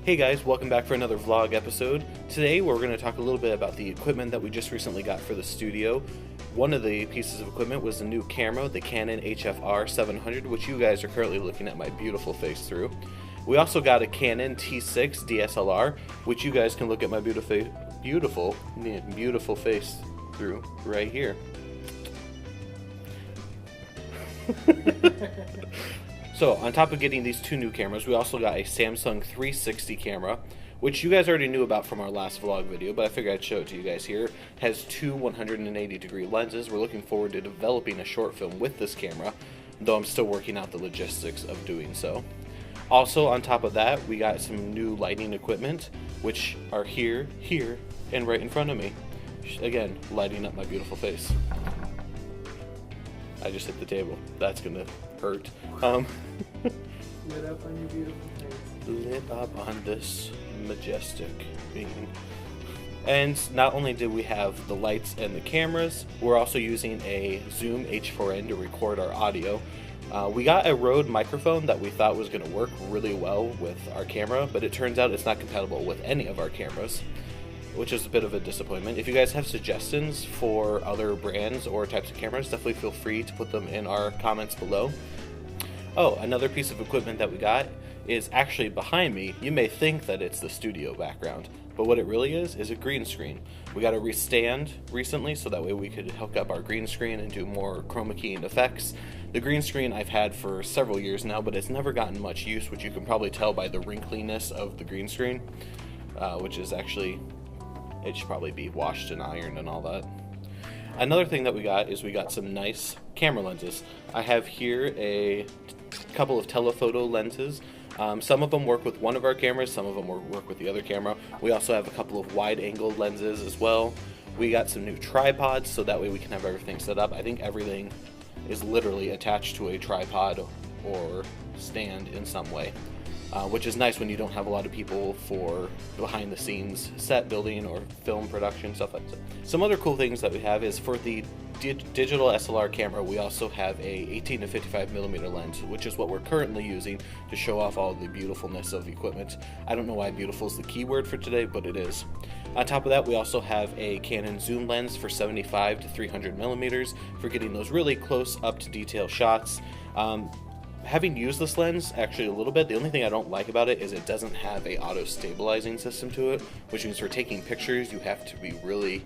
Hey guys, welcome back for another vlog episode. Today we're going to talk a little bit about the equipment that we just recently got for the studio. One of the pieces of equipment was the new camera, the Canon HFR 700, which you guys are currently looking at my beautiful face through. We also got a Canon T6 DSLR, which you guys can look at my beautiful face through right here. So, on top of getting these two new cameras, we also got a Samsung 360 camera, which you guys already knew about from our last vlog video, but I figured I'd show it to you guys here. It has two 180-degree lenses. We're looking forward to developing a short film with this camera, though I'm still working out the logistics of doing so. Also, on top of that, we got some new lighting equipment, which are here, and right in front of me. Again, lighting up my beautiful face. I just hit the table. That's gonna hurt. Lit up on your beautiful face. Lit up on this majestic being. And not only did we have the lights and the cameras, we're also using a Zoom H4n to record our audio. We got a Rode microphone that we thought was going to work really well with our camera, but it turns out it's not compatible with any of our cameras, which is a bit of a disappointment. If you guys have suggestions for other brands or types of cameras, definitely feel free to put them in our comments below. Oh, another piece of equipment that we got is actually behind me. You may think that it's the studio background, but what it really is a green screen. We got a restand recently so that way we could hook up our green screen and do more chroma key and effects. The green screen I've had for several years now, but it's never gotten much use, which you can probably tell by the wrinkliness of the green screen, which is actually, it should probably be washed and ironed and all that. Another thing that we got is we got some nice camera lenses. I have here a couple of telephoto lenses. Some of them work with one of our cameras, some of them work with the other camera. We also have a couple of wide-angle lenses as well. We got some new tripods so that way we can have everything set up. I think everything is literally attached to a tripod or stand in some way. Which is nice when you don't have a lot of people for behind-the-scenes set building or film production, stuff like that. Some other cool things that we have is for the digital SLR camera, we also have a 18 to 55 millimeter lens, which is what we're currently using to show off all the beautifulness of equipment. I don't know why beautiful is the key word for today, but it is. On top of that, we also have a Canon zoom lens for 75 to 300 millimeters for getting those really close up to detail shots. Having used this lens actually a little bit, the only thing I don't like about it is it doesn't have a auto stabilizing system to it, which means for taking pictures you have to be really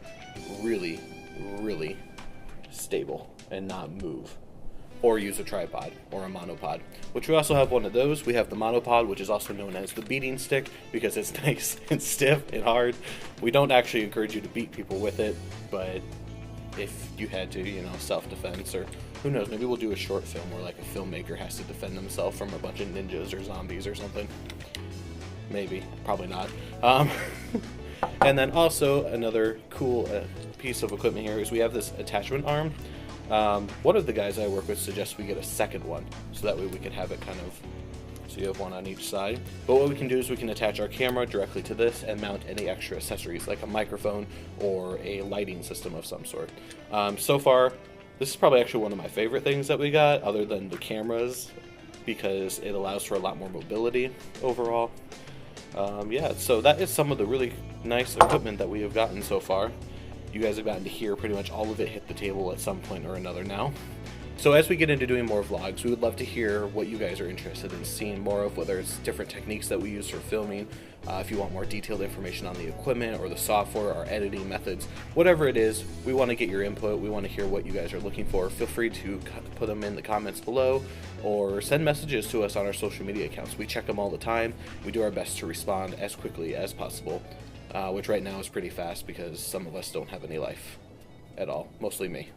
stable and not move, or use a tripod or a monopod, which we also have one of those. We have the monopod, which is also known as the beating stick because it's nice and stiff and hard. We don't actually encourage you to beat people with it, but if you had to, you know, self-defense, or who knows, maybe we'll do a short film where like a filmmaker has to defend himself from a bunch of ninjas or zombies or something. Maybe, probably not. And then also another cool piece of equipment here is we have this attachment arm. One of the guys I work with suggests we get a second one, so that way we can have it kind of, so you have one on each side. But what we can do is we can attach our camera directly to this and mount any extra accessories like a microphone or a lighting system of some sort. So far, this is probably actually one of my favorite things that we got, other than the cameras, because it allows for a lot more mobility overall. Yeah, so that is some of the really nice equipment that we have gotten so far. You guys have gotten to hear pretty much all of it hit the table at some point or another now. So as we get into doing more vlogs, we would love to hear what you guys are interested in seeing more of, whether it's different techniques that we use for filming, if you want more detailed information on the equipment or the software, our editing methods, whatever it is, we want to get your input. We want to hear what you guys are looking for. Feel free to put them in the comments below or send messages to us on our social media accounts. We check them all the time. We do our best to respond as quickly as possible, which right now is pretty fast because some of us don't have any life at all, mostly me.